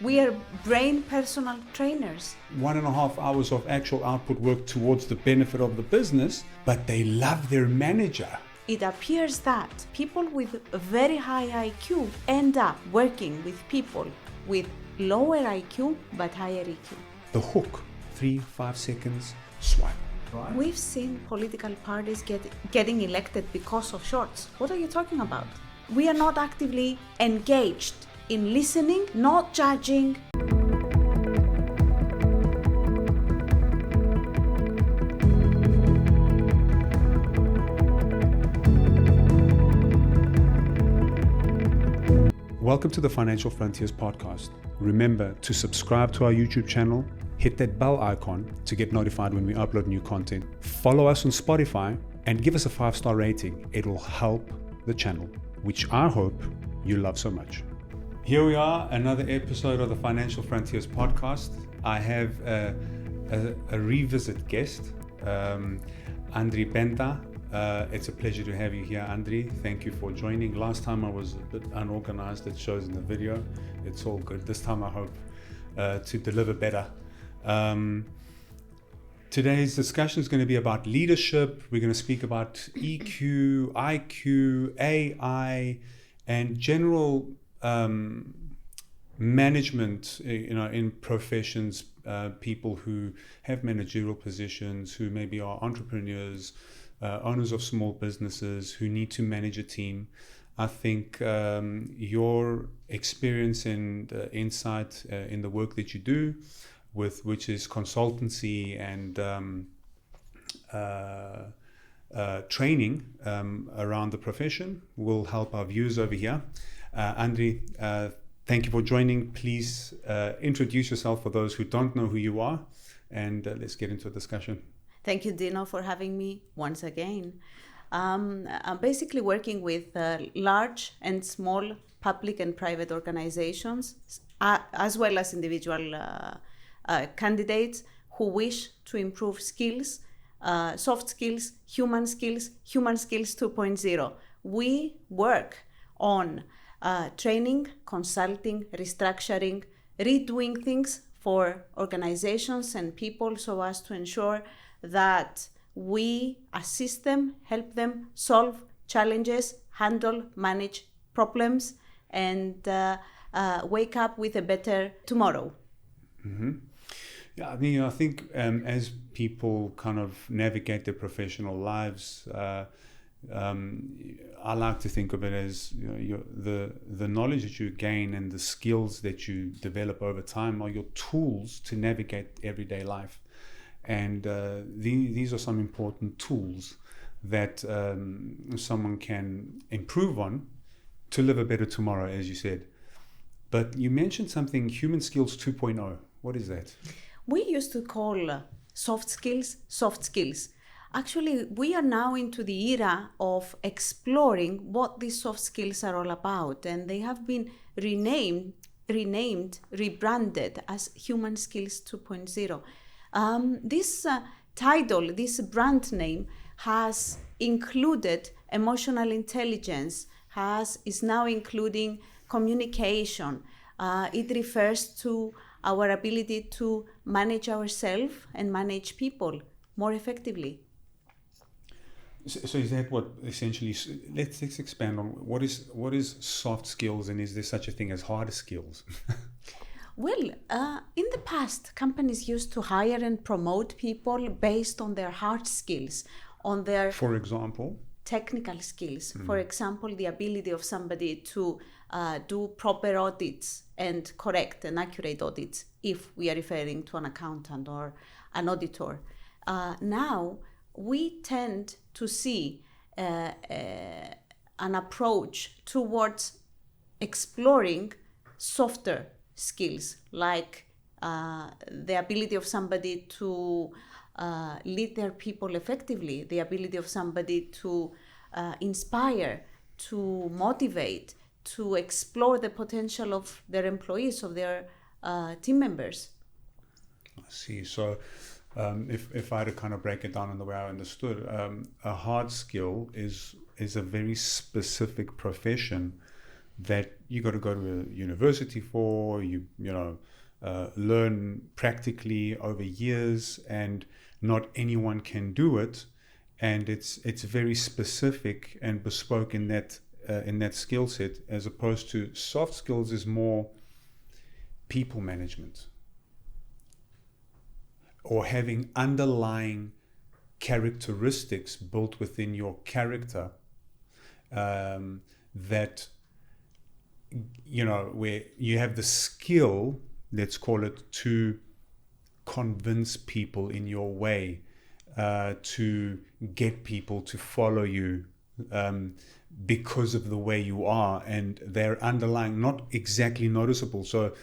We are brain personal trainers. 1.5 hours of actual output work towards the benefit of the business, but they love their manager. It appears that people with a very high IQ end up working with people with lower IQ but higher EQ. The hook, 3-5 seconds, swipe. Right? We've seen political parties getting elected because of shorts. What are you talking about? We are not actively engaged in listening, not judging. Welcome to the Financial Frontiers podcast. Remember to subscribe to our YouTube channel, hit that bell icon to get notified when we upload new content. Follow us on Spotify and give us a 5-star rating. It will help the channel, which I hope you love so much. Here we are, another episode of the Financial Frontiers podcast. I have a revisit guest, Andrie Penta. It's a pleasure to have you here, Andrie. Thank you for joining. Last time I was a bit unorganized, it shows in the video. It's all good. This time I hope to deliver better. Today's discussion is going to be about leadership. We're going to speak about EQ, IQ, AI, and general management, in professions, people who have managerial positions, who maybe are entrepreneurs, owners of small businesses, who need to manage a team. I think your experience and insight in the work that you do, which is consultancy and training around the profession, will help our viewers over here. Andrie, thank you for joining. Please introduce yourself for those who don't know who you are, and let's get into a discussion. Thank you, Dino, for having me once again. I'm basically working with large and small public and private organizations, as well as individual candidates who wish to improve skills, soft skills, human skills 2.0. We work on training, consulting, restructuring, redoing things for organizations and people so as to ensure that we assist them, help them solve challenges, handle, manage problems, and wake up with a better tomorrow. Mm-hmm. Yeah, I think as people kind of navigate their professional lives, I like to think of it as the knowledge that you gain and the skills that you develop over time are your tools to navigate everyday life. And these are some important tools that someone can improve on to live a better tomorrow, as you said. But you mentioned something, human skills 2.0. What is that? We used to call soft skills. Actually, we are now into the era of exploring what these soft skills are all about, and they have been renamed, rebranded as Human Skills 2.0. This title, this brand name, has included emotional intelligence, is now including communication. It refers to our ability to manage ourselves and manage people more effectively. So is that what essentially? Let's expand on what is soft skills, and is there such a thing as hard skills? Well, in the past, companies used to hire and promote people based on their hard skills, on their, for example, technical skills. For example, the ability of somebody to do proper audits and correct and accurate audits, if we are referring to an accountant or an auditor. Now, we tend to see an approach towards exploring softer skills, like the ability of somebody to lead their people effectively, the ability of somebody to inspire, to motivate, to explore the potential of their employees, of their team members. I see. So if I had to kind of break it down in the way I understood, a hard skill is a very specific profession that you got to go to a university for, learn practically over years, and not anyone can do it. And it's very specific and bespoke in that skill set, as opposed to soft skills is more people management, or having underlying characteristics built within your character, that, where you have the skill, let's call it, to convince people in your way, to get people to follow you, because of the way you are, and they're underlying, not exactly noticeable. So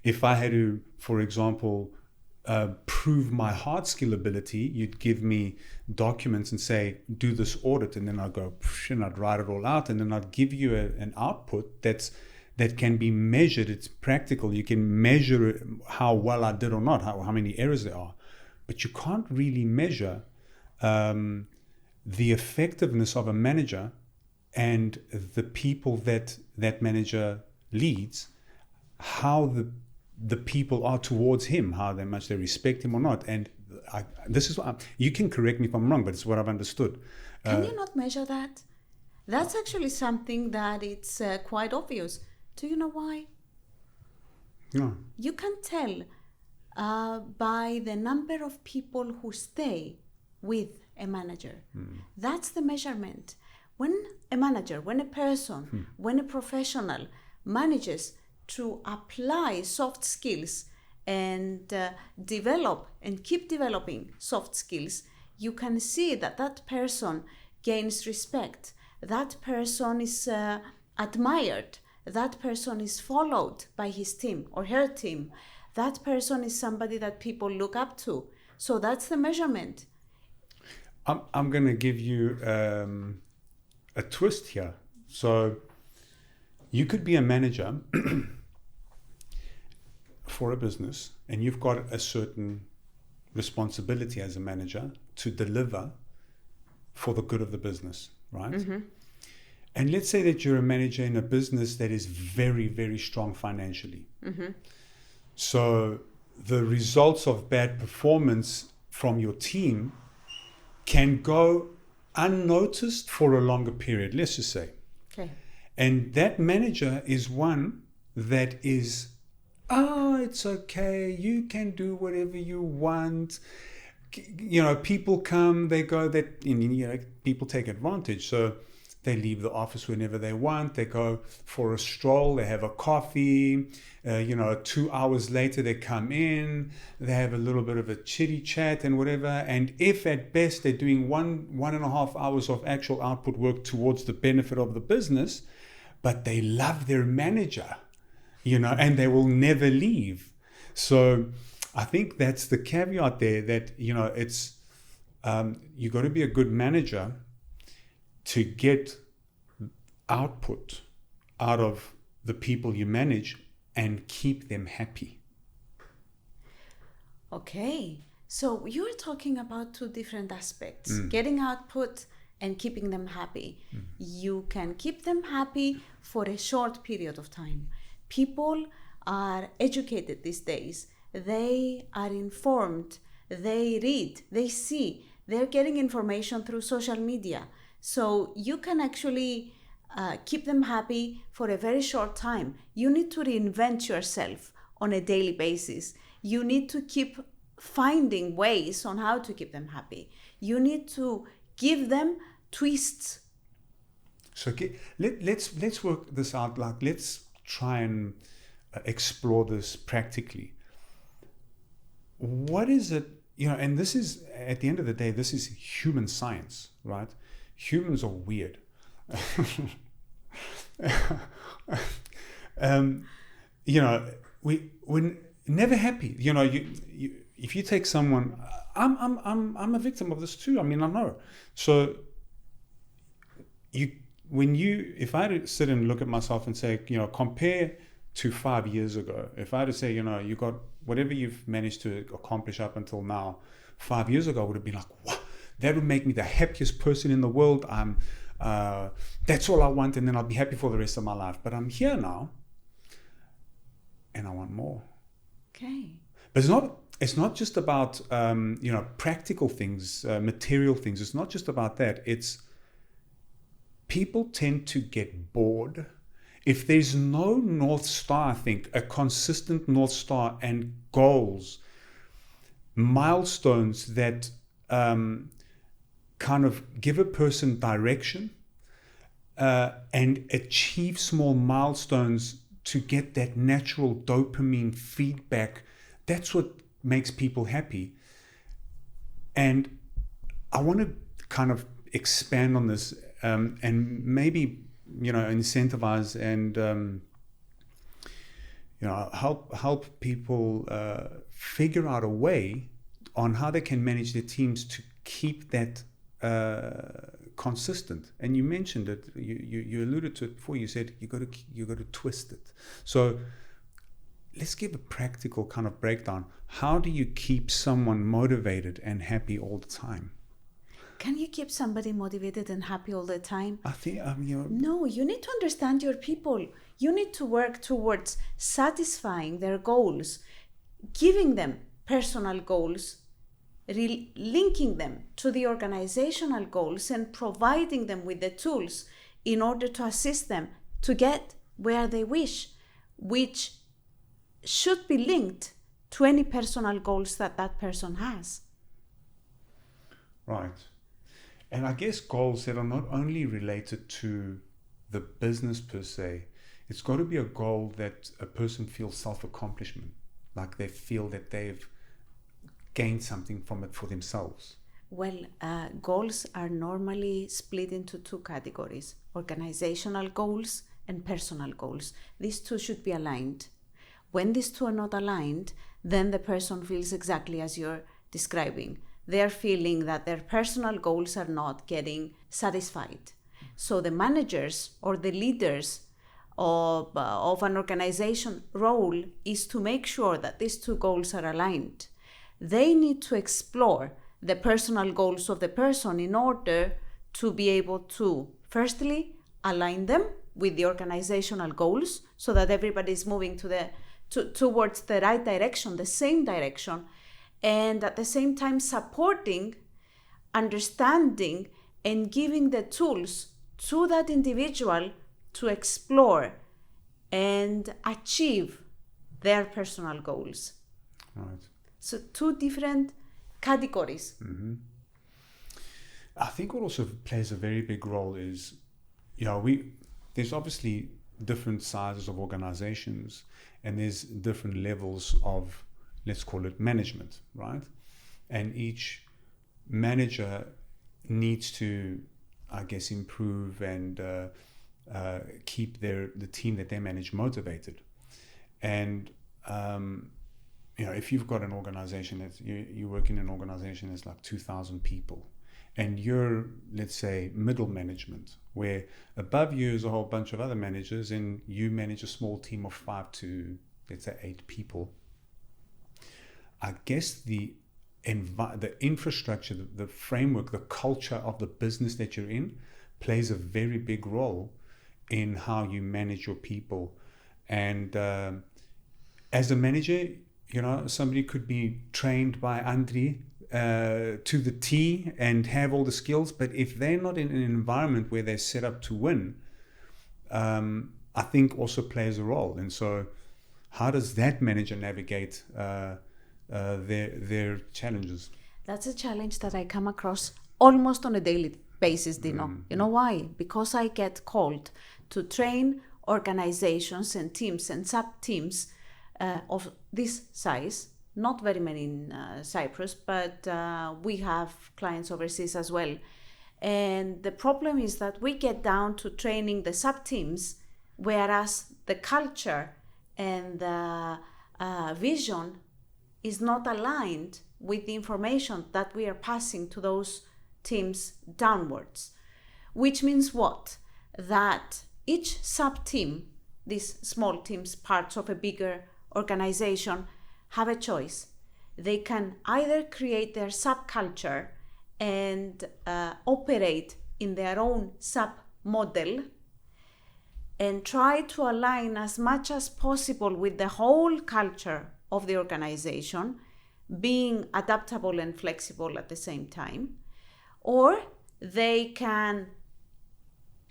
if I had to, for example, prove my hard skill ability, you'd give me documents and say, do this audit, and then I'd go, and I'd write it all out, and then I'd give you an output that can be measured. It's practical. You can measure how well I did or not, how many errors there are, but you can't really measure the effectiveness of a manager and the people that manager leads, how the people are towards him, how much they respect him or not. And this is what you can correct me if I'm wrong, but it's what I've understood. Can you not measure that? That's actually something that it's quite obvious. Do you know why? No. You can tell by the number of people who stay with a manager. That's the measurement. When a manager, when a person, when a professional manages to apply soft skills and develop and keep developing soft skills, you can see that person gains respect. That person is admired. That person is followed by his team or her team. That person is somebody that people look up to. So that's the measurement. I'm going to give you a twist here. So you could be a manager for a business, and you've got a certain responsibility as a manager to deliver for the good of the business, right? Mm-hmm. And let's say that you're a manager in a business that is very, very strong financially. Mm-hmm. So the results of bad performance from your team can go unnoticed for a longer period, let's just say. Okay. And that manager is one that is, it's okay, you can do whatever you want. People come, they go, people take advantage. So they leave the office whenever they want. They go for a stroll. They have a coffee. 2 hours later, they come in. They have a little bit of a chitty chat and whatever. And if at best they're doing 1.5 hours of actual output work towards the benefit of the business, but they love their manager, and they will never leave. So I think that's the caveat there, that, it's, you got to be a good manager to get output out of the people you manage and keep them happy. Okay, so you're talking about two different aspects, getting output and keeping them happy. You can keep them happy for a short period of time. People are educated these days. They are informed. They read, they see, they're getting information through social media. So you can actually keep them happy for a very short time. You need to reinvent yourself on a daily basis. You need to keep finding ways on how to keep them happy. You need to give them twists. So let's work this out. Like, let's try and explore this practically. What is it? And this is, at the end of the day, this is human science, right? Humans are weird. We're never happy. If you take someone, I'm a victim of this too. I mean, I know. So if I had to sit and look at myself and say, compare to 5 years ago, if I had to say, you got whatever you've managed to accomplish up until now, 5 years ago, I would have been like, wow, that would make me the happiest person in the world. That's all I want, and then I'll be happy for the rest of my life. But I'm here now, and I want more. Okay. But it's not just about practical things, material things. It's not just about that. It's people tend to get bored if there's no North Star. I think a consistent North Star and goals, milestones that kind of give a person direction and achieve small milestones to get that natural dopamine feedback. That's what makes people happy. And I want to kind of expand on this and maybe, incentivize and, help people figure out a way on how they can manage their teams to keep that consistent. And you mentioned it, you alluded to it before. You said you got to twist it. So let's give a practical kind of breakdown. How do you keep someone motivated and happy all the time? Can you keep somebody motivated and happy all the time? I think No, you need to understand your people. You need to work towards satisfying their goals, giving them personal goals, linking them to the organizational goals, and providing them with the tools in order to assist them to get where they wish, which should be linked to any personal goals that person has. Right. And I guess goals that are not only related to the business per se, it's got to be a goal that a person feels self-accomplishment, like they feel that they've gained something from it for themselves. Well, goals are normally split into two categories: organizational goals and personal goals. These two should be aligned. When these two are not aligned, then the person feels exactly as you're describing. They're feeling that their personal goals are not getting satisfied. So the managers or the leaders of an organization role is to make sure that these two goals are aligned. They need to explore the personal goals of the person in order to be able to, firstly, align them with the organizational goals so that everybody is moving towards the right direction, the same direction, and at the same time supporting, understanding, and giving the tools to that individual to explore and achieve their personal goals. Right. So two different categories. Mm-hmm. I think what also plays a very big role is, there's obviously different sizes of organizations and there's different levels of, let's call it, management, right? And each manager needs to, I guess, improve and keep the team that they manage motivated. And if you've got an organization that you work in an organization that's like 2,000 people, and you're, let's say, middle management, where above you is a whole bunch of other managers, and you manage a small team of 5 to, let's say, 8 people. I guess the infrastructure, the framework, the culture of the business that you're in plays a very big role in how you manage your people. And as a manager, somebody could be trained by Andrie to the T and have all the skills, but if they're not in an environment where they're set up to win, I think also plays a role. And so how does that manager navigate their challenges? That's a challenge that I come across almost on a daily basis, Dino. You know why? Because I get called to train organizations and teams and sub-teams of this size. Not very many in Cyprus, but we have clients overseas as well. And the problem is that we get down to training the sub-teams, whereas the culture and the vision is not aligned with the information that we are passing to those teams downwards. Which means what? That each sub-team, these small teams, parts of a bigger organization, have a choice. They can either create their subculture and operate in their own sub-model and try to align as much as possible with the whole culture of the organization, being adaptable and flexible at the same time, or they can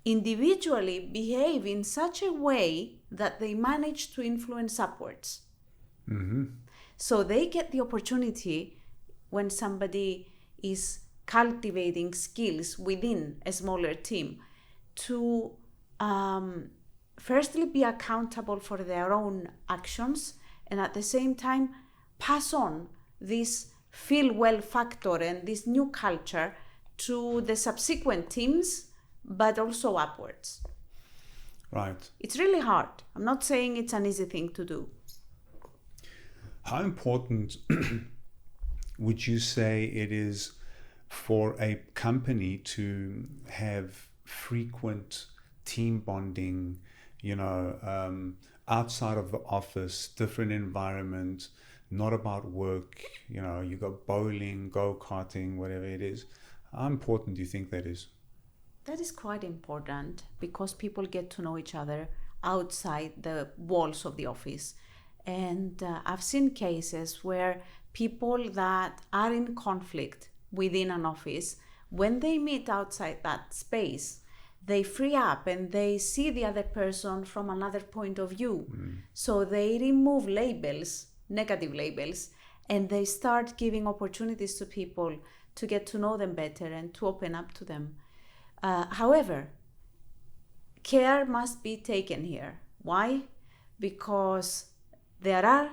individually behave in such a way that they manage to influence upwards. Mm-hmm. So they get the opportunity when somebody is cultivating skills within a smaller team to firstly be accountable for their own actions, and at the same time pass on this feel well factor and this new culture to the subsequent teams, but also upwards. Right. It's really hard. I'm not saying it's an easy thing to do. How important would you say it is for a company to have frequent team bonding, outside of the office, different environment, not about work, you go bowling, go-karting, whatever it is? How important do you think that is? That is quite important because people get to know each other outside the walls of the office. And I've seen cases where people that are in conflict within an office, when they meet outside that space, they free up and they see the other person from another point of view. So they remove labels, negative labels, and they start giving opportunities to people to get to know them better and to open up to them. However, care must be taken here. Why? Because there are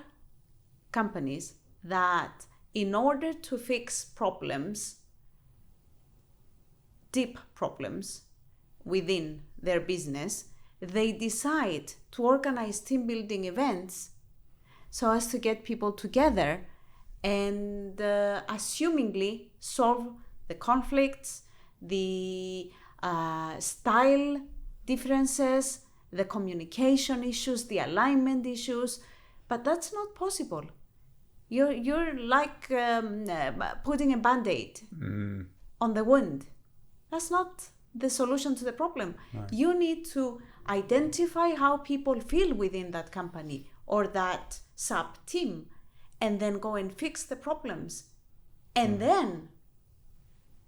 companies that, in order to fix problems, deep problems within their business, they decide to organize team building events so as to get people together and assumingly solve the conflicts, the style differences, the communication issues, the alignment issues, but that's not possible. You're like putting a Band-Aid on the wound. That's not the solution to the problem. Right. You need to identify how people feel within that company or that sub-team, and then go and fix the problems, and then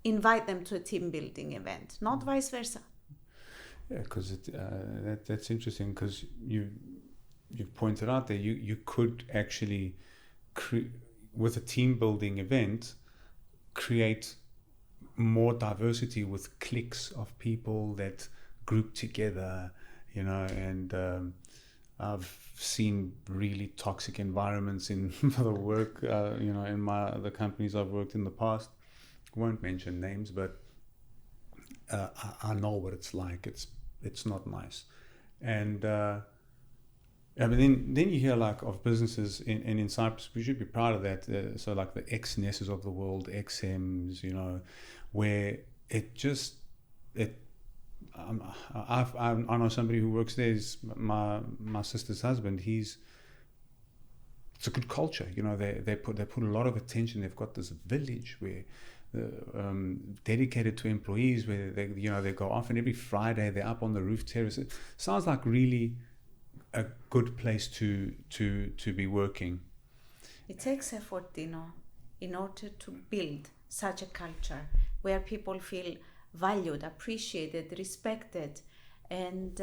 invite them to a team building event, not vice versa. Yeah, because that's interesting, because you've pointed out that you could actually with a team building event create more diversity with cliques of people that group together, and I've seen really toxic environments in the work, in the companies I've worked in the past. Won't mention names, but I know what it's like. It's not nice, and but then you hear like of businesses in Cyprus. We should be proud of that. So like the ex-Nesses of the world, XMs, where I know somebody who works there. Is my sister's husband. It's a good culture. They put a lot of attention. They've got this village where dedicated to employees, where they go off, and every Friday they're up on the roof terrace. It sounds like really a good place to be working. It takes effort, Dino, in order to build such a culture where people feel valued, appreciated, respected, and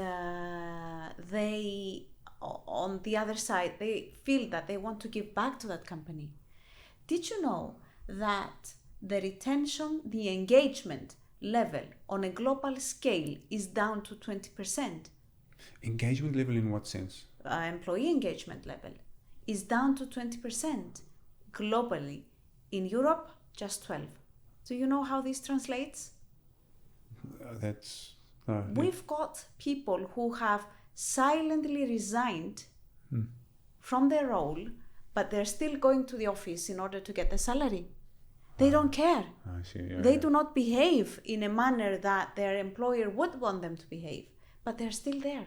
they, on the other side, they feel that they want to give back to that company. Did you know that the retention, the engagement level on a global scale is down to 20%? Engagement level in what sense? Employee engagement level is down to 20% globally. In Europe, just 12. Do you know how this translates? We've got people who have silently resigned from their role, but they're still going to the office in order to get the salary. They don't care. I see. Yeah, they do not behave in a manner that their employer would want them to behave, but they're still there.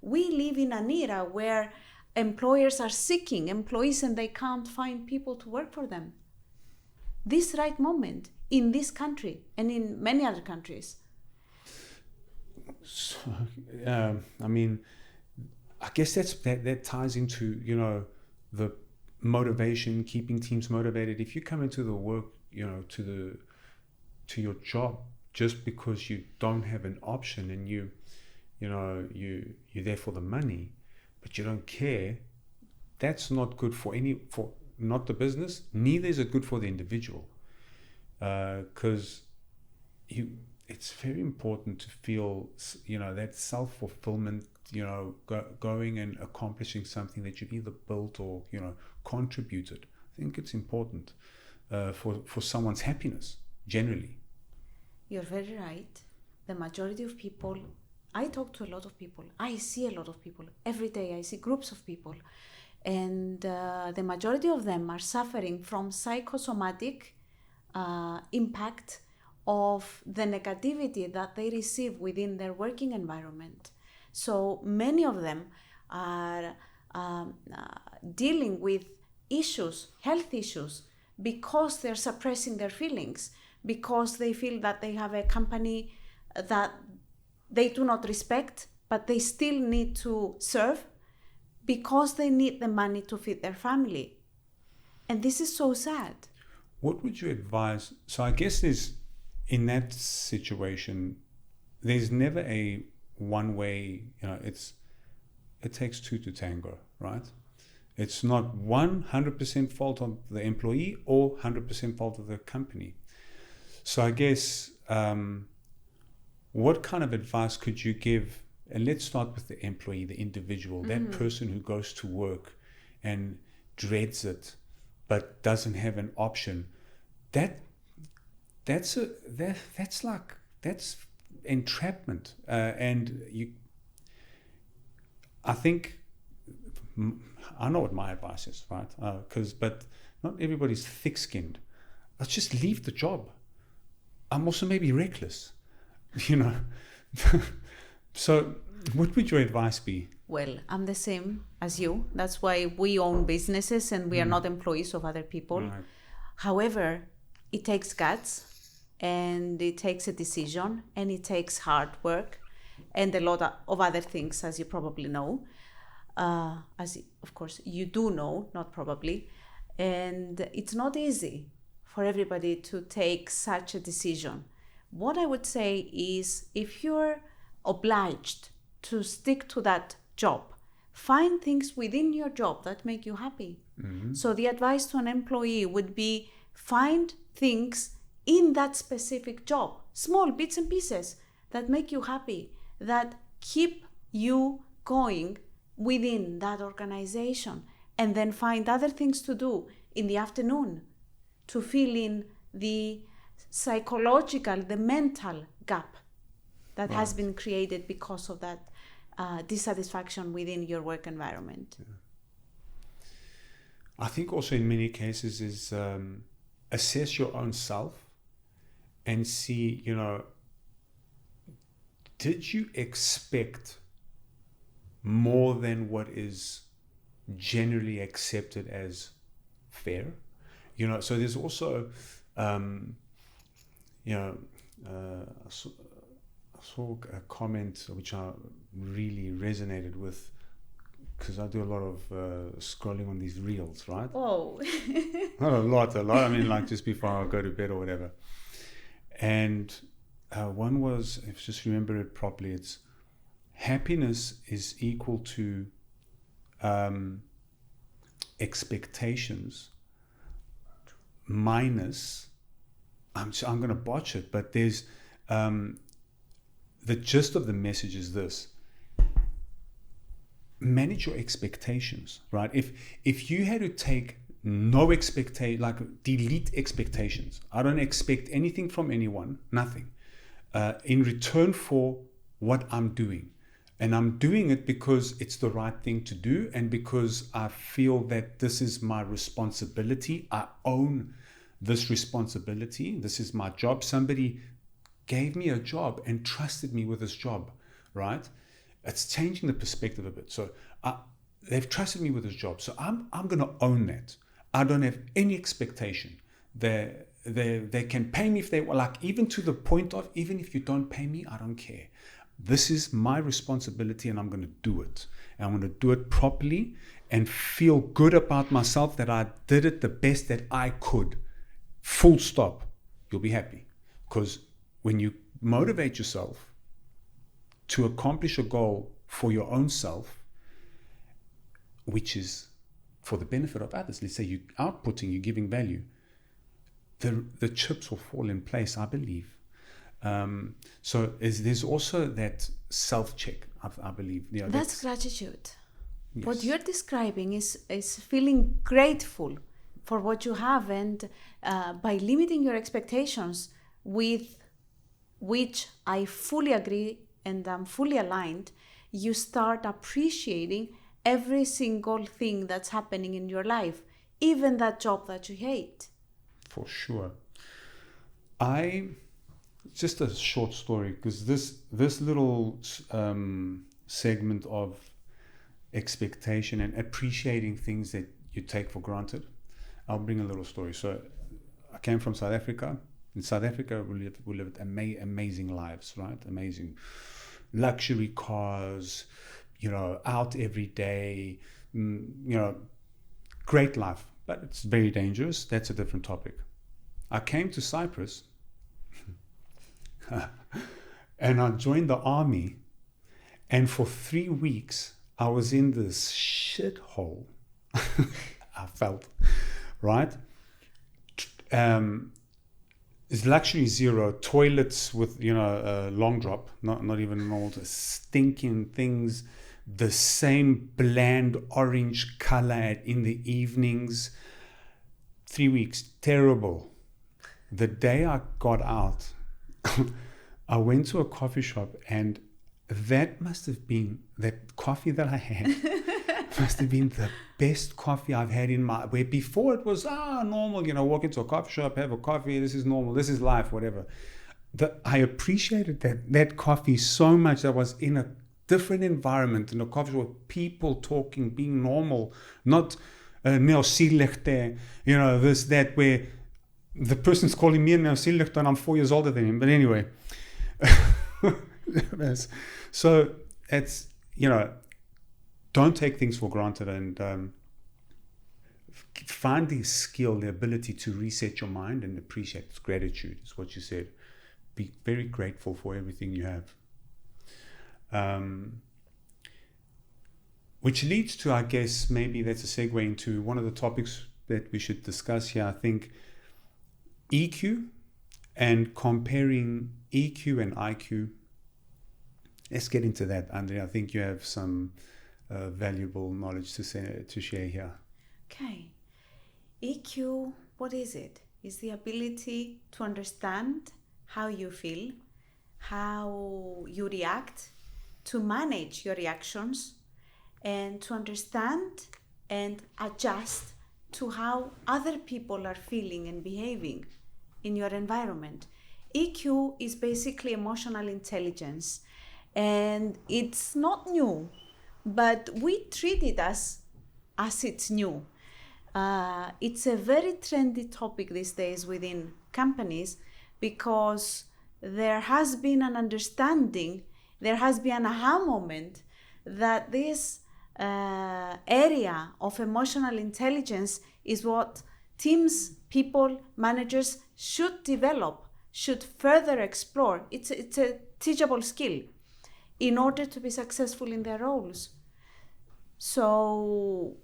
We live in an era where employers are seeking employees and they can't find people to work for them. This right moment in this country and in many other countries. So, I mean, I guess that ties into, you know, the motivation, keeping teams motivated. If you come into the work, you know, to your job just because you don't have an option, and you're there for the money, but you don't care, that's not good for not the business, neither is it good for the individual, because it's very important to feel, you know, that self-fulfillment, you know, going and accomplishing something that you've either built or, you know, contributed. I think it's important for someone's happiness generally. You're very right. The majority of people, I talk to a lot of people, I see a lot of people every day. I see groups of people, and the majority of them are suffering from psychosomatic impact of the negativity that they receive within their working environment. So many of them are dealing with issues, health issues, because they're suppressing their feelings, because they feel that they have a company that they do not respect, but they still need to serve because they need the money to feed their family. And this is so sad. What would you advise? So I guess in that situation, there's never a one way, you know, it takes two to tango, right? It's not 100% fault of the employee or 100% fault of the company. So I guess, what kind of advice could you give? And let's start with the employee, the individual, that person who goes to work and dreads it, but doesn't have an option. That's entrapment. I think, I know what my advice is, right? But not everybody's thick-skinned. Let's just leave the job. I'm also maybe reckless, you know. So what would your advice be? Well, I'm the same as you. That's why we own businesses and we are not employees of other people. Right. However, it takes guts, and it takes a decision, and it takes hard work and a lot of other things, as you probably know. Of course you do know, not probably. And it's not easy for everybody to take such a decision. What I would say is, if you're obliged to stick to that job, find things within your job that make you happy. So the advice to an employee would be, find things in that specific job, small bits and pieces that make you happy, that keep you going within that organization, and then find other things to do in the afternoon to fill in the psychological, the mental gap that has been created because of that dissatisfaction within your work environment. Yeah. I think also in many cases is assess your own self and see, you know, did you expect more than what is generally accepted as fair? You know, so there's also, I saw a comment which I really resonated with, because I do a lot of scrolling on these reels, right? Oh. Not a lot. I mean, like just before I go to bed or whatever. And one was, if I just remember it properly, it's happiness is equal to expectations minus, I'm going to botch it, but there's the gist of the message is this: manage your expectations, right? If you had to take no expectation, like delete expectations, I don't expect anything from anyone, nothing, in return for what I'm doing. And I'm doing it because it's the right thing to do, and because I feel that this is my responsibility. I own this responsibility. This is my job. Somebody gave me a job and trusted me with this job, right? It's changing the perspective a bit. So they've trusted me with this job. So I'm going to own that. I don't have any expectation. They can pay me if they like, even to the point of, even if you don't pay me, I don't care. This is my responsibility and I'm going to do it. And I'm going to do it properly and feel good about myself that I did it the best that I could. Full stop. You'll be happy. Because when you motivate yourself to accomplish a goal for your own self, which is for the benefit of others, let's say you're outputting, you're giving value, the chips will fall in place, I believe. So there's also that self-check, I believe. You know, that's gratitude. Yes. What you're describing is feeling grateful for what you have, and by limiting your expectations, with which I fully agree and I'm fully aligned, you start appreciating every single thing that's happening in your life, even that job that you hate. For sure. Just a short story, because this little segment of expectation and appreciating things that you take for granted, I'll bring a little story. So I came from South Africa. In South Africa, we lived amazing lives, right? Amazing luxury cars, out every day, great life, but it's very dangerous. That's a different topic. I came to Cyprus and I joined the army, and for 3 weeks I was in this shithole. I felt, right? It's luxury zero, toilets with a long drop, not even all the stinking things, the same bland orange color in the evenings. 3 weeks, terrible. The day I got out, I went to a coffee shop, and that coffee that I had must have been the best coffee I've had where before it was normal, walk into a coffee shop, have a coffee, this is normal, this is life, whatever. I appreciated that coffee so much. I was in a different environment, in a coffee shop with people talking, being normal, not neosilechte, this, that, where the person's calling me a neosilechte and I'm 4 years older than him. But anyway, so it's, don't take things for granted, and find the skill, the ability to reset your mind and appreciate. It's gratitude, is what you said. Be very grateful for everything you have. Which leads to, I guess, maybe that's a segue into one of the topics that we should discuss here. I think EQ and comparing EQ and IQ. Let's get into that, Andrie. I think you have some valuable knowledge to share here. Okay. EQ, what is it? It's the ability to understand how you feel, how you react, to manage your reactions, and to understand and adjust to how other people are feeling and behaving in your environment. EQ is basically emotional intelligence, and it's not new, but we treat it as it's new. It's a very trendy topic these days within companies, because there has been an understanding, there has been an aha moment that this area of emotional intelligence is what teams, people, managers should develop, should further explore. It's a teachable skill in order to be successful in their roles. So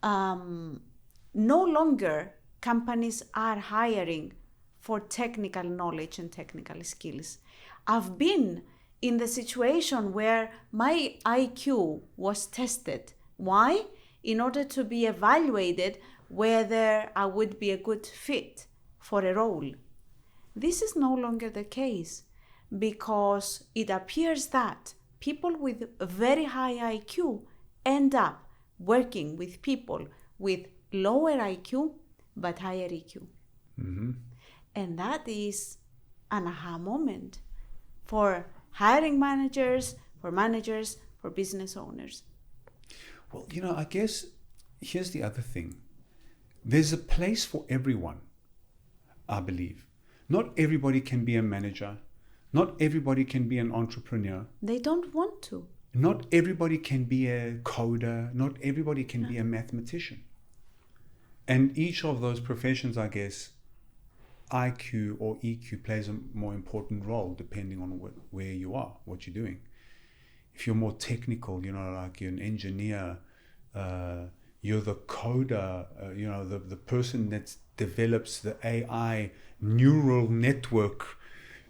no longer companies are hiring for technical knowledge and technical skills. I've been in the situation where my IQ was tested. Why? In order to be evaluated whether I would be a good fit for a role. This is no longer the case, because it appears that people with a very high IQ end up working with people with lower IQ but higher EQ. Mm-hmm. And that is an aha moment for hiring managers, for business owners. Well, I guess here's the other thing. There's a place for everyone, I believe. Not everybody can be a manager. Not everybody can be an entrepreneur. They don't want to. Not everybody can be a coder. Not everybody can be a mathematician. And each of those professions, I guess, IQ or EQ plays a more important role depending on where you are, what you're doing. If you're more technical, like you're an engineer, you're the coder, the person that develops the AI neural network,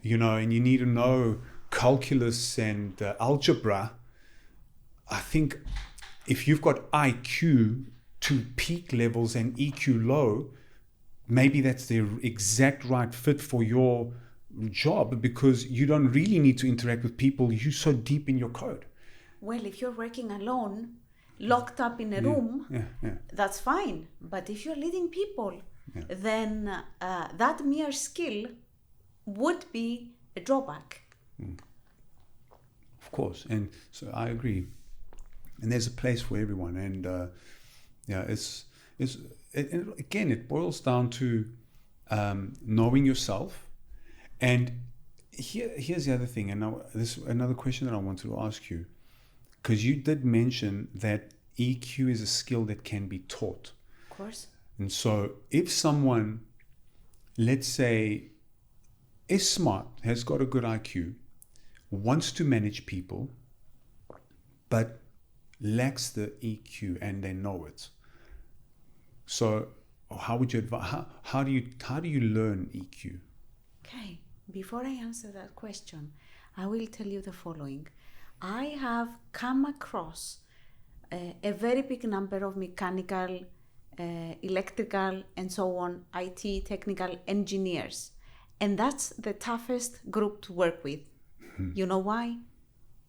and you need to know calculus and algebra. I think if you've got IQ to peak levels and EQ low, maybe that's the exact right fit for your job, because you don't really need to interact with people. You're so deep in your code. Well, if you're working alone, locked up in a room, that's fine. But if you're leading people, then that mere skill would be a drawback. Of course. And so I agree. And there's a place for everyone. And it boils down to knowing yourself. And here's the other thing. And now this is another question that I wanted to ask you, because you did mention that EQ is a skill that can be taught. Of course. And so if someone, let's say, is smart, has got a good IQ, wants to manage people, but lacks the EQ and they know it. So how would you advise? How do you learn EQ? Okay. Before I answer that question, I will tell you the following. I have come across a very big number of mechanical, electrical, and so on, IT, technical engineers. And that's the toughest group to work with. You know why?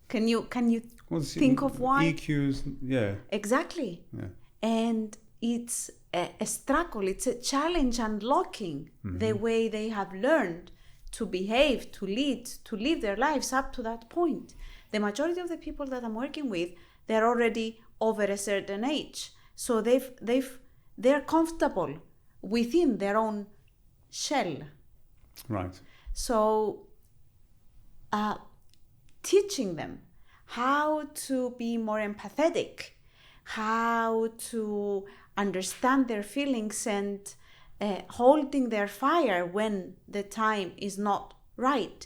Can you think of why? EQs, yeah. Exactly. Yeah. And it's a struggle, it's a challenge unlocking the way they have learned to behave, to lead, to live their lives up to that point. The majority of the people that I'm working with, they're already over a certain age. So they're comfortable within their own shell. Right. So teaching them how to be more empathetic, how to understand their feelings, and holding their fire when the time is not right,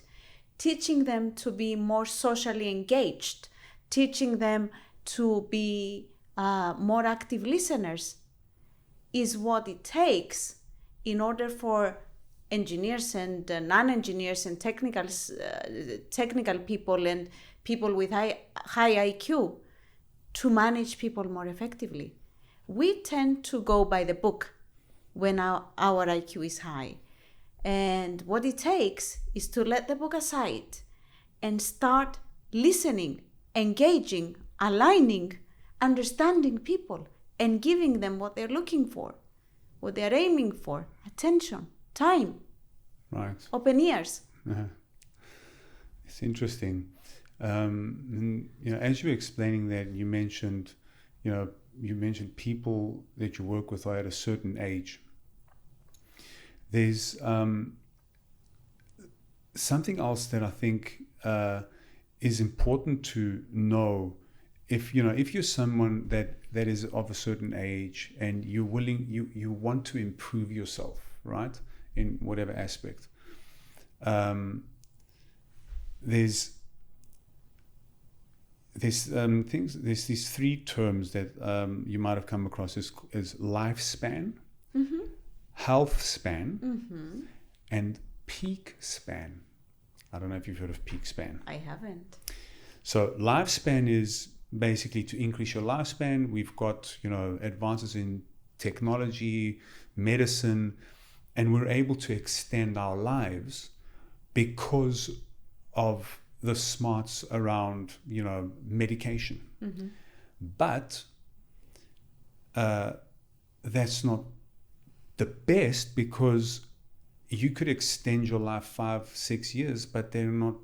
teaching them to be more socially engaged, teaching them to be more active listeners is what it takes in order for engineers and non-engineers and technical people and people with high IQ to manage people more effectively. We tend to go by the book when our IQ is high. And what it takes is to let the book aside and start listening, engaging, aligning, understanding people, and giving them what they're looking for, what they're aiming for: attention, time, right, open ears. It's interesting. And, as you were explaining that, you mentioned people that you work with are at a certain age. There's something else that I think is important to know. If you're someone that is of a certain age and you want to improve yourself, right, in whatever aspect, there's these three terms that you might have come across as lifespan, health span, and peak span. I don't know if you've heard of peak span. I haven't. So lifespan is basically to increase your lifespan. We've got advances in technology, medicine, and we're able to extend our lives because of the smarts around medication. But that's not the best, because you could extend your life 5-6 years, but they're not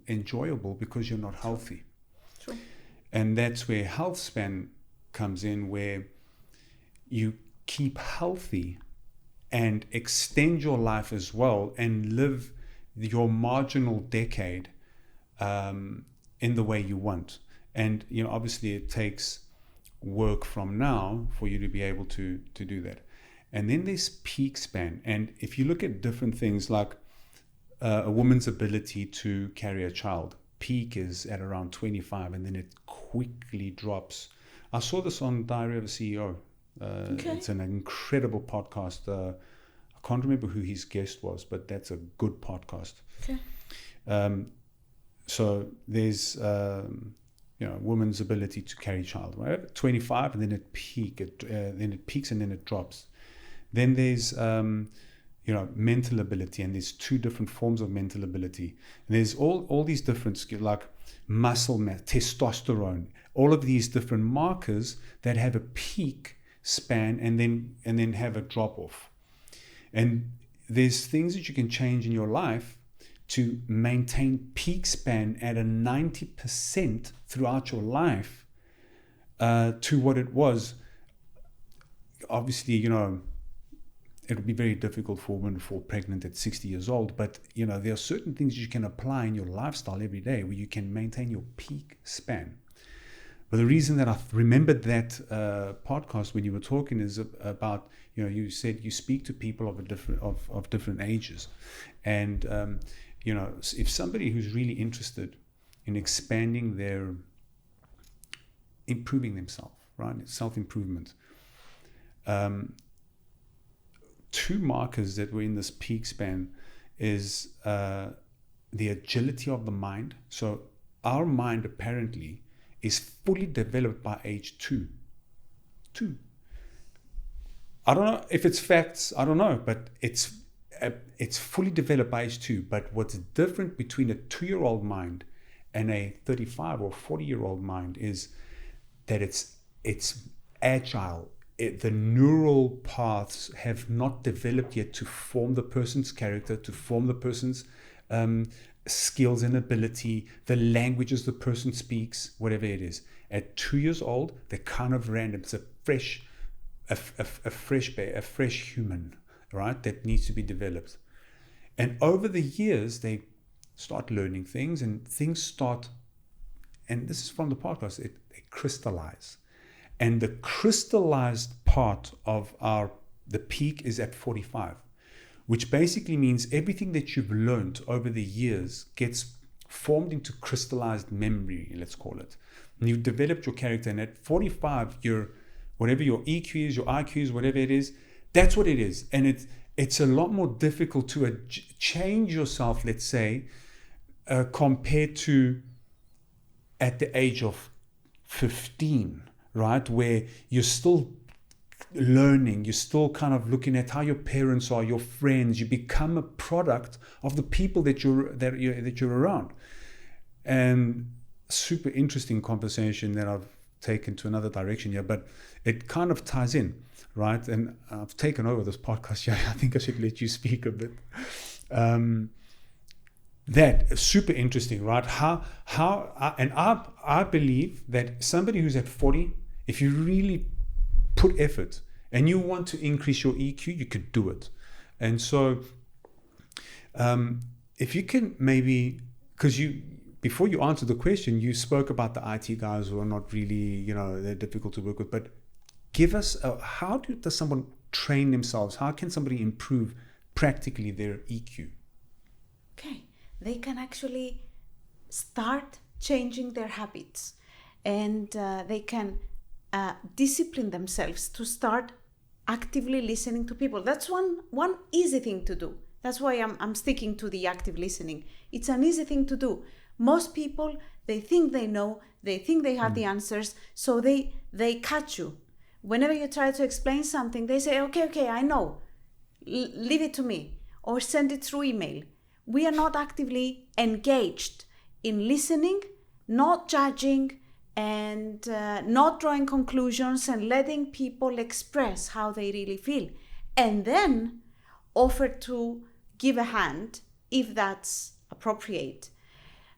enjoyable because you're not healthy. True. And that's where health span comes in, where you keep healthy and extend your life as well and live your marginal decade in the way you want. And, obviously it takes work from now for you to be able to do that. And then there's peak span. And if you look at different things like a woman's ability to carry a child, peak is at around 25, and then it quickly drops. I saw this on Diary of a CEO. It's an incredible podcast. I can't remember who his guest was, but that's a good podcast. Okay. So there's woman's ability to carry a child, right? 25, and then it peaks and then it drops. Then there's mental ability, and there's two different forms of mental ability. And there's all these different skills, like muscle mass, testosterone, all of these different markers that have a peak span and then have a drop off. And there's things that you can change in your life to maintain peak span at a 90% throughout your life to what it was. Obviously, it would be very difficult for a woman to fall pregnant at 60 years old, but there are certain things you can apply in your lifestyle every day where you can maintain your peak span. But the reason that I remembered that podcast when you were talking is about, you said you speak to people of different ages, and if somebody who's really interested in expanding improving themselves, right, self-improvement. Two markers that were in this peak span is the agility of the mind. So our mind apparently is fully developed by age 2. I don't know if it's facts, I don't know, but it's fully developed by age 2. But what's different between a 2-year-old mind and a 35 or 40-year-old mind is that it's agile. The neural paths have not developed yet to form the person's character, to form the person's skills and ability, the languages the person speaks, whatever it is. At 2 years old, they're kind of random. It's a fresh human, right, that needs to be developed. And over the years, they start learning things, and things start, and this is from the podcast, they crystallize. And the crystallized part of the peak is at 45, which basically means everything that you've learned over the years gets formed into crystallized memory, let's call it. And you've developed your character, and at 45, whatever your EQ is, your IQ is, whatever it is, that's what it is. And it's a lot more difficult to change yourself, let's say, compared to at the age of 15. Right, where you're still learning, you're still kind of looking at how your parents are, your friends. You become a product of the people that you're around. And super interesting conversation that I've taken to another direction here, but it kind of ties in, right? And I've taken over this podcast. Yeah, I think I should let you speak a bit. That is super interesting, right? I believe that somebody who's at 40, if you really put effort and you want to increase your EQ, you could do it. And so if you can maybe, because before you answered the question, you spoke about the IT guys who are not really, they're difficult to work with, but give us, how does someone train themselves? How can somebody improve practically their EQ? Okay, they can actually start changing their habits, and they can discipline themselves to start actively listening to people. That's one easy thing to do. That's why I'm sticking to the active listening. It's an easy thing to do. Most people, they think they know, they think they have the answers, so they catch you. Whenever you try to explain something, they say, okay, I know. Leave it to me, or send it through email. We are not actively engaged in listening, not judging, and not drawing conclusions, and letting people express how they really feel. And then offer to give a hand if that's appropriate.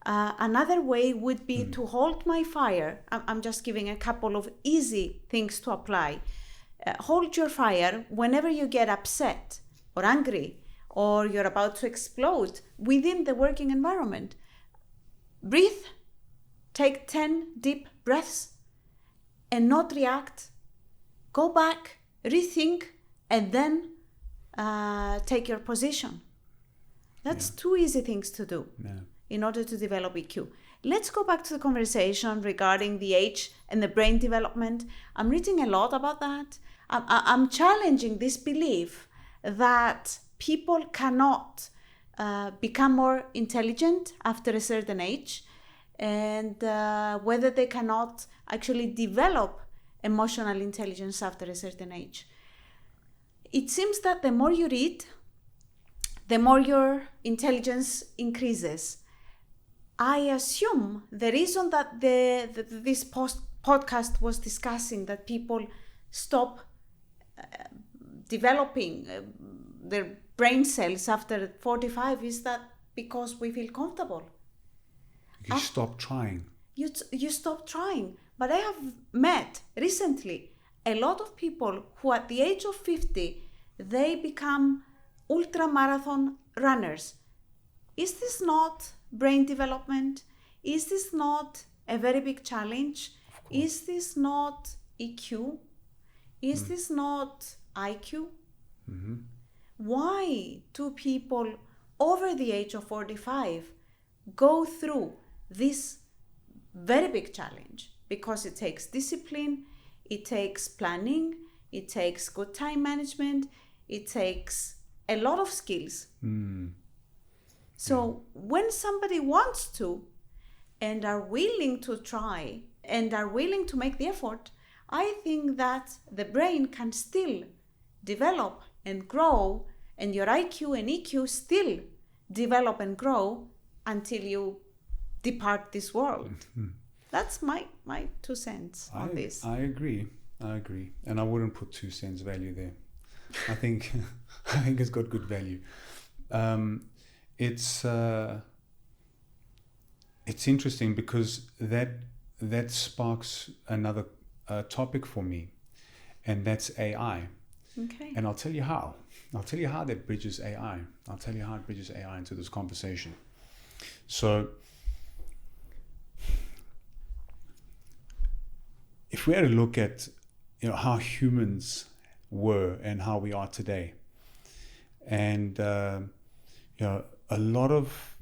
Another way would be to hold my fire. I'm just giving a couple of easy things to apply. Hold your fire whenever you get upset or angry or you're about to explode within the working environment. Breathe, take 10 deep breaths and not react. Go back, rethink, and then take your position. That's two easy things to do in order to develop EQ. Let's go back to the conversation regarding the age and the brain development. I'm reading a lot about that. I'm challenging this belief that people cannot become more intelligent after a certain age, and whether they cannot actually develop emotional intelligence after a certain age. It seems that the more you read, the more your intelligence increases. I assume the reason that this podcast was discussing that people stop developing their brain cells after 45 is that because we feel comfortable. You stop trying. You stop trying. But I have met recently a lot of people who at the age of 50, they become ultra-marathon runners. Is this not brain development? Is this not a very big challenge? Is this not EQ? Is this not IQ? Mm-hmm. Why do people over the age of 45 go through this very big challenge? Because it takes discipline, it takes planning, it takes good time management, it takes a lot of skills. So when somebody wants to and are willing to try and are willing to make the effort, I think that the brain can still develop and grow, and your IQ and EQ still develop and grow until you depart this world. That's my 2 cents on this. I agree. And I wouldn't put 2 cents value there. I think it's got good value. It's interesting because that sparks another topic for me, and that's AI. Okay. And I'll tell you how. That bridges AI. I'll tell you how it bridges AI into this conversation. So, if we had a look at how humans were and how we are today, and a lot of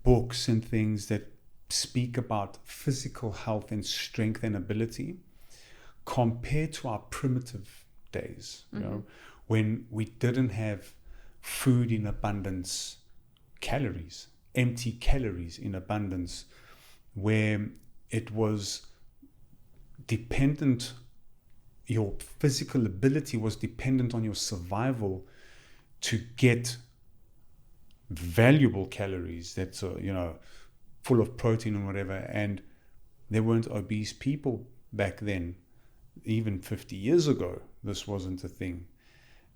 books and things that speak about physical health and strength and ability compared to our primitive days, when we didn't have food in abundance, empty calories in abundance, where it was dependent, your physical ability was dependent on your survival to get valuable calories that's full of protein and whatever. And there weren't obese people back then. Even 50 years ago, this wasn't a thing.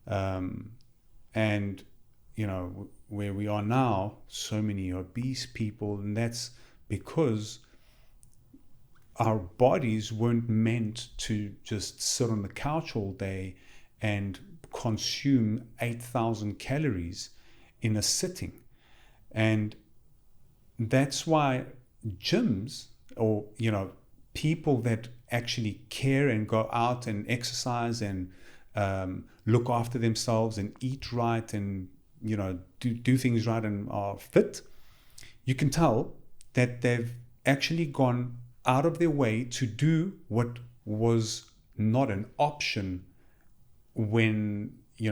And where we are now, so many obese people, and that's because our bodies weren't meant to just sit on the couch all day and consume 8,000 calories in a sitting. And that's why gyms, or people that actually care and go out and exercise and look after themselves and eat right and do things right and are fit, you can tell that they've actually gone out of their way to do what was not an option when in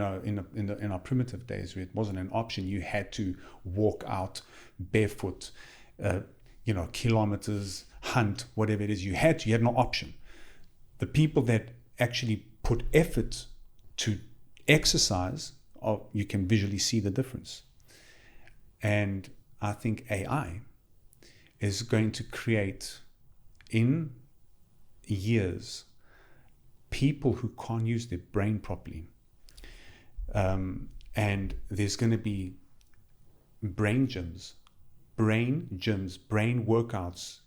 our primitive days, where it wasn't an option. You had to walk out barefoot, kilometers, hunt, whatever it is. You had no option. The people that actually put effort to exercise, you can visually see the difference. And I think AI is going to create, in years, people who can't use their brain properly. And there's going to be brain gyms, brain workouts,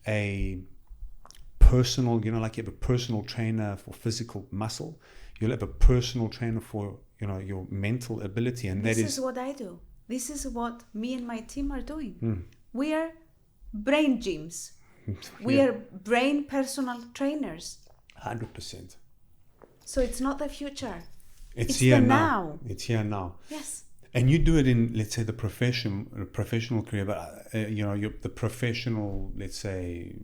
a personal, like you have a personal trainer for physical muscle, You'll have a personal trainer for, your mental ability. And this is what I do. This is what me and my team are doing. We are brain gyms. We are brain personal trainers. 100%. So it's not the future. It's here the now. It's here now. Yes. And you do it in, let's say, the professional career, but the professional, let's say,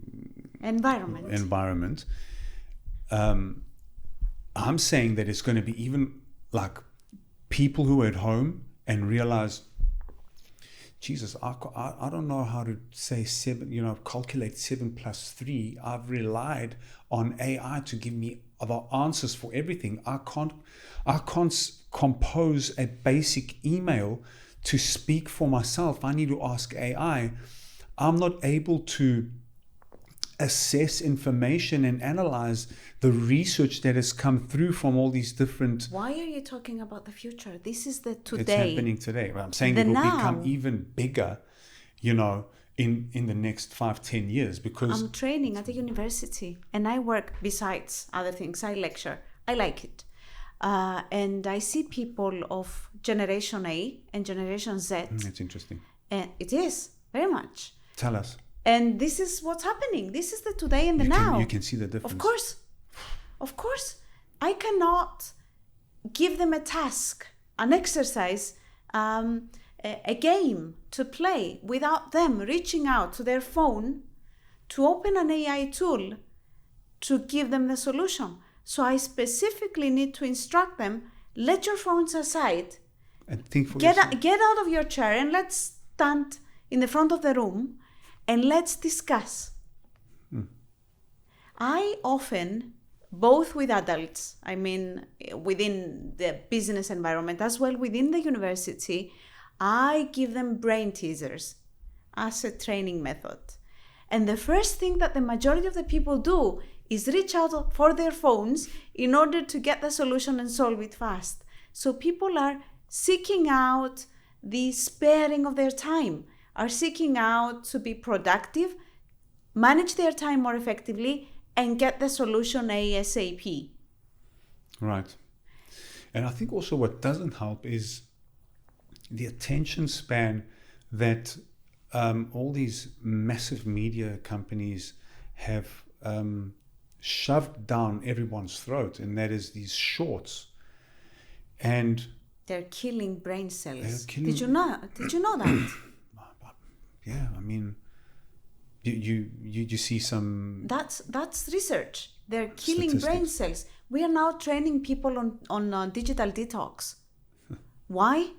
environment. I'm saying that it's going to be even like people who are at home and realize, Jesus, I don't know how to say 7, calculate 7 plus 3. I've relied on AI to give me the answers for everything. I can't compose a basic email to speak for myself. I need to ask AI. I'm not able to assess information and analyze the research that has come through from all these different... Why are you talking about the future? This is the today. It's happening today. I'm saying it will become even bigger, in the next 5-10 years, because... I'm training at a university and I work besides other things. I lecture. I like it. And I see people of Generation A and Generation Z. That's interesting. And it is, very much. Tell us. And this is what's happening. This is the today and the now. You can see the difference. Of course. I cannot give them a task, an exercise, a game to play without them reaching out to their phone to open an AI tool to give them the solution. So I specifically need to instruct them, let your phones aside, and think for get out of your chair and let's stand in the front of the room and let's discuss. I often, both with adults, I mean, within the business environment, as well within the university, I give them brain teasers as a training method. And the first thing that the majority of the people do is reach out for their phones in order to get the solution and solve it fast. So people are seeking out the sparing of their time, are seeking out to be productive, manage their time more effectively, and get the solution ASAP. Right. And I think also what doesn't help is the attention span that all these massive media companies have shoved down everyone's throat, and that is these shorts. And they're killing brain cells. Did you know that? Yeah, I mean, you see some... That's research. They're killing brain cells. We are now training people on digital detox. Why?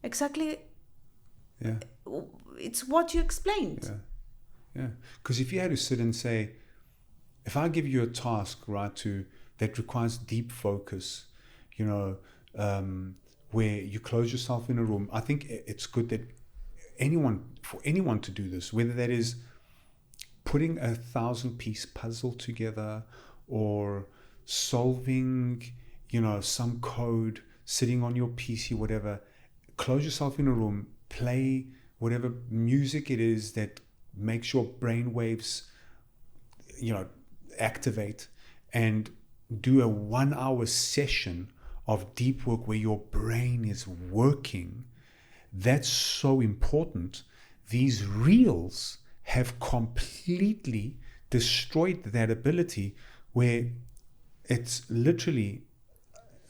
Exactly. Yeah. It's what you explained. Yeah. Because if you had to sit and say, if I give you a task, right, that requires deep focus, where you close yourself in a room, I think it's good that for anyone to do this, whether that is putting a 1,000-piece puzzle together or solving, some code, sitting on your PC, whatever, close yourself in a room, play whatever music it is that makes your brain waves, activate, and do a 1-hour session of deep work where your brain is working. That's so important. These reels have completely destroyed that ability, where it's literally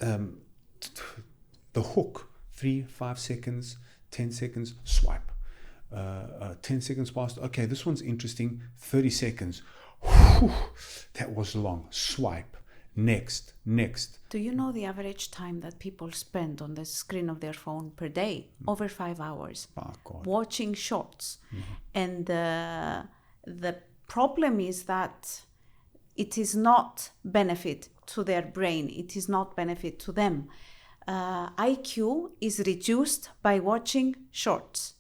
the hook, 3-5 seconds, 10 seconds, swipe. 10 seconds passed. Okay, this one's interesting. 30 seconds. Whew, that was long. Swipe. Next. Do you know the average time that people spend on the screen of their phone per day? Over 5 hours. Oh, God. Watching shorts. And the problem is that it is not benefit to their brain. It is not benefit to them. IQ is reduced by watching shorts.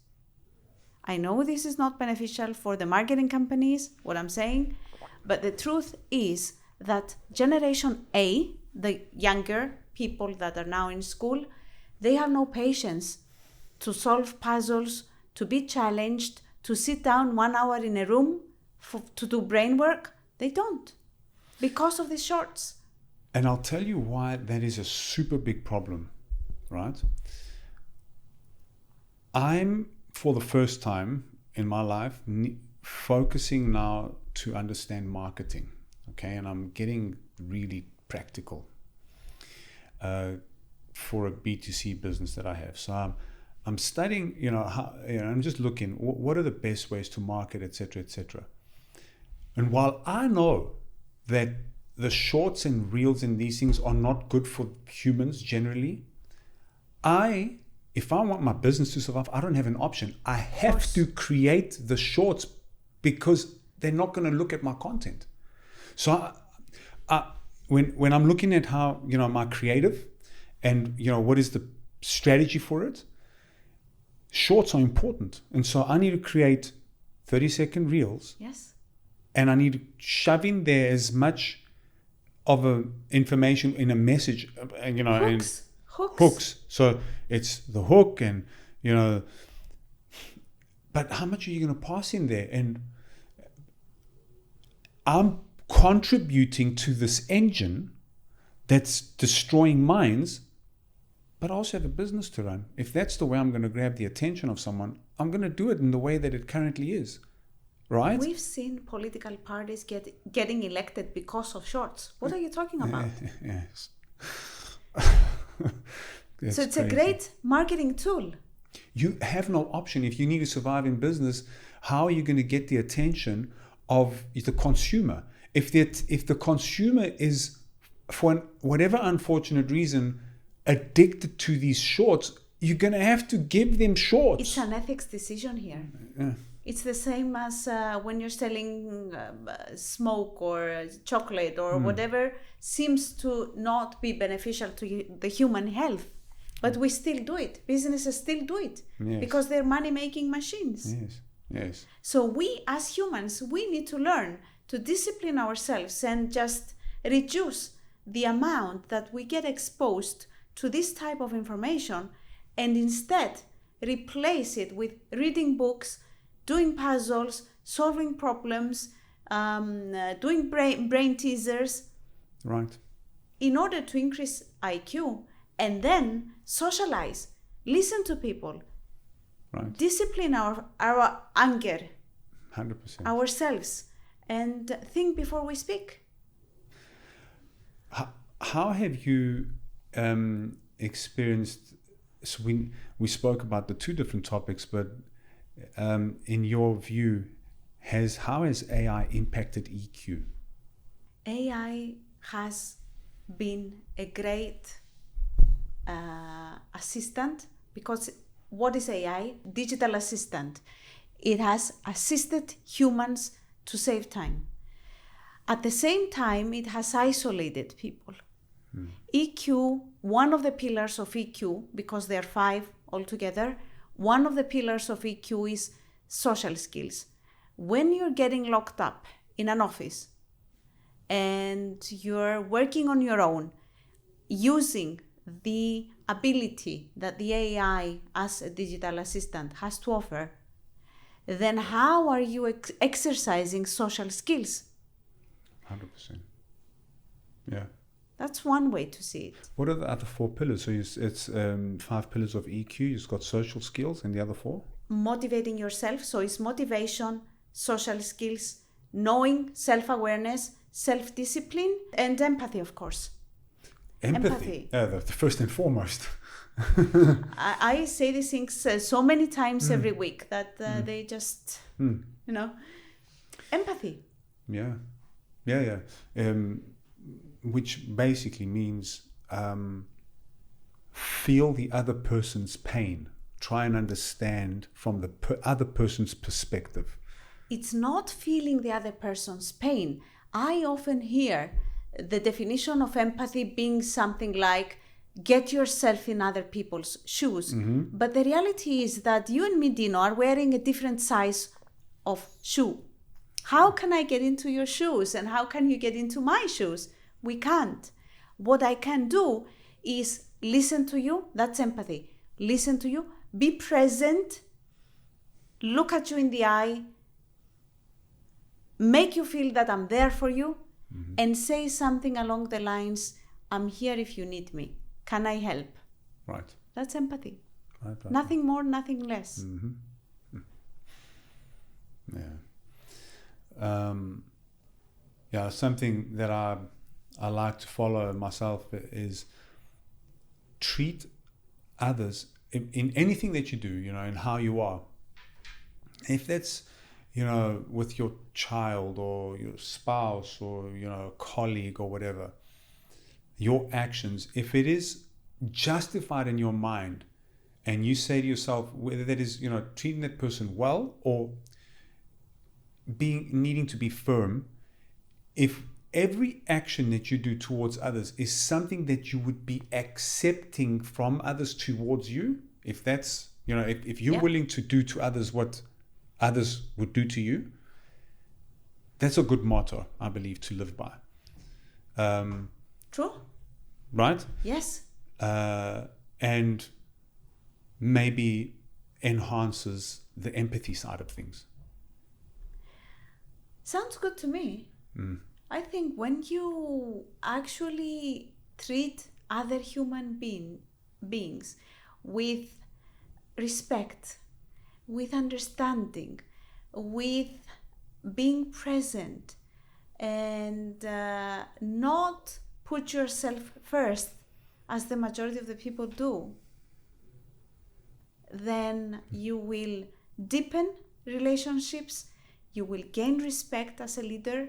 I know this is not beneficial for the marketing companies, what I'm saying, but the truth is that Generation A, the younger people that are now in school, they have no patience to solve puzzles, to be challenged, to sit down 1 hour in a room to do brain work. They don't, because of these shorts. And I'll tell you why that is a super big problem, right? I'm, for the first time in my life, focusing now to understand marketing, okay? And I'm getting really practical for a B2C business that I have. So I'm studying, I'm just looking, what are the best ways to market, etc., etc. And while I know that the shorts and reels and these things are not good for humans generally, if I want my business to survive, I don't have an option. I have to create the shorts because they're not going to look at my content. So when I'm looking at how, my creative and, what is the strategy for it, shorts are important. And so I need to create 30-second reels. Yes. And I need to shove in there as much of a information in a message, hooks. So it's the hook and, but how much are you going to pass in there? And I'm contributing to this engine that's destroying minds, but I also have a business to run. If that's the way I'm going to grab the attention of someone, I'm going to do it in the way that it currently is. Right? We've seen political parties getting elected because of shorts. What are you talking about? Yes. So it's crazy. A great marketing tool. You have no option. If you need to survive in business, how are you going to get the attention of the consumer? If the consumer is, for whatever unfortunate reason, addicted to these shorts, you're going to have to give them shorts. It's an ethics decision here. Yeah. It's the same as when you're selling smoke or chocolate or whatever seems to not be beneficial to the human health. But we still do it. Businesses still do it because they're money-making machines. Yes. So we, as humans, we need to learn to discipline ourselves and just reduce the amount that we get exposed to this type of information and instead replace it with reading books, doing puzzles, solving problems, doing brain teasers. Right. In order to increase IQ and then socialize, listen to people, right. Discipline our anger, 100%. ourselves, and think before we speak. How have you experienced, so we spoke about the two different topics, but in your view, how has AI impacted EQ? AI has been a great assistant because what is AI? Digital assistant. It has assisted humans to save time. At the same time, it has isolated people. EQ, one of the pillars of EQ, because there are 5 altogether, one of the pillars of EQ is social skills. When you're getting locked up in an office and you're working on your own, using the ability that the AI as a digital assistant has to offer, then how are you exercising social skills? 100%. Yeah. That's one way to see it. What are the other 4 pillars? So it's 5 pillars of EQ. You've got social skills, and the other 4? Motivating yourself. So it's motivation, social skills, knowing, self-awareness, self-discipline, and empathy, of course. Empathy. The first and foremost. I say these things so many times every week that they just, empathy. Yeah. Which basically means feel the other person's pain. Try and understand from the other person's perspective. It's not feeling the other person's pain. I often hear the definition of empathy being something like, get yourself in other people's shoes. Mm-hmm. But the reality is that you and me, Dino, are wearing a different size of shoe. How can I get into your shoes and how can you get into my shoes? We can't. What I can do is listen to you. That's empathy. Listen to you. Be present. Look at you in the eye. Make you feel that I'm there for you. Mm-hmm. And say something along the lines, I'm here if you need me. Can I help? Right. That's empathy. Right. Nothing more, nothing less. Mm-hmm. Yeah. Something that I like to follow myself is treat others in anything that you do, and how you are. If that's, with your child or your spouse or, a colleague or whatever, your actions, if it is justified in your mind and you say to yourself, whether that is, treating that person well or needing to be firm, if every action that you do towards others is something that you would be accepting from others towards you, if that's, if you're willing to do to others what others would do to you, that's a good motto, I believe, to live by. True. Right? Yes. And maybe enhances the empathy side of things. Sounds good to me. I think when you actually treat other human beings with respect, with understanding, with being present, and not put yourself first, as the majority of the people do, then you will deepen relationships, you will gain respect as a leader,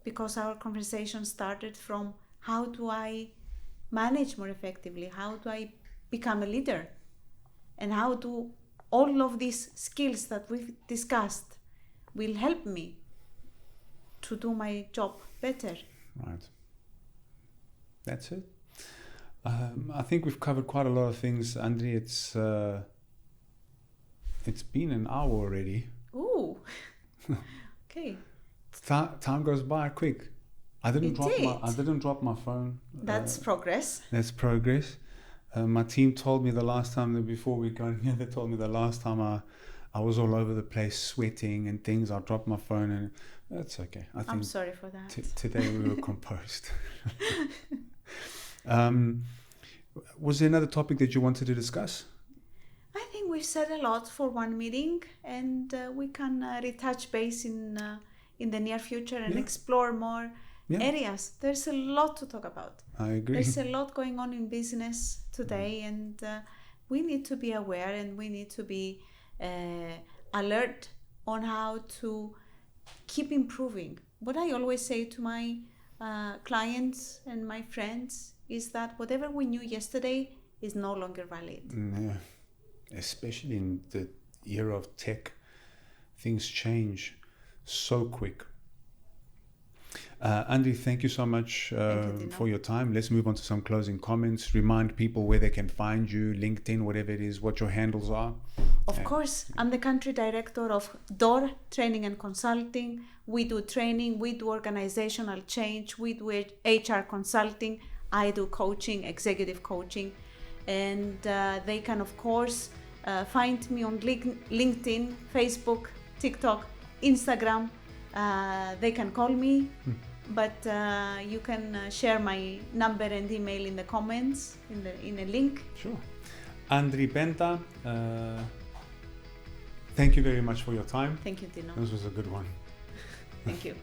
because our conversation started from how do I manage more effectively, how do I become a leader, and how do all of these skills that we've discussed will help me to do my job better. Right. That's it. I think we've covered quite a lot of things, Andrie. It's been an hour already. Ooh. Okay. Time goes by quick. I didn't drop my phone. That's progress. That's progress. My team told me the last time that before we got here, they told me the last time I was all over the place sweating and things. I dropped my phone, and that's okay. I'm sorry for that. Today we were composed. Was there another topic that you wanted to discuss? I think we've said a lot for one meeting, and we can retouch base in the near future and explore more areas. There's a lot to talk about. I agree. There's a lot going on in business today, and we need to be aware, and we need to be alert on how to keep improving. What I always say to my clients and my friends is that whatever we knew yesterday is no longer valid. Yeah. Especially in the era of tech, things change so quick. Andrie, thank you so much for your time. Let's move on to some closing comments. Remind people where they can find you, LinkedIn, whatever it is, what your handles are. Of course, I'm the country director of DOOR Training and Consulting. We do training, we do organizational change, we do HR consulting, I do coaching, executive coaching. And they can, of course, find me on LinkedIn, Facebook, TikTok, Instagram. They can call me, but you can share my number and email in the comments, in a link. Sure. Andrie Penta, thank you very much for your time. Thank you, Dinos. This was a good one. Thank you.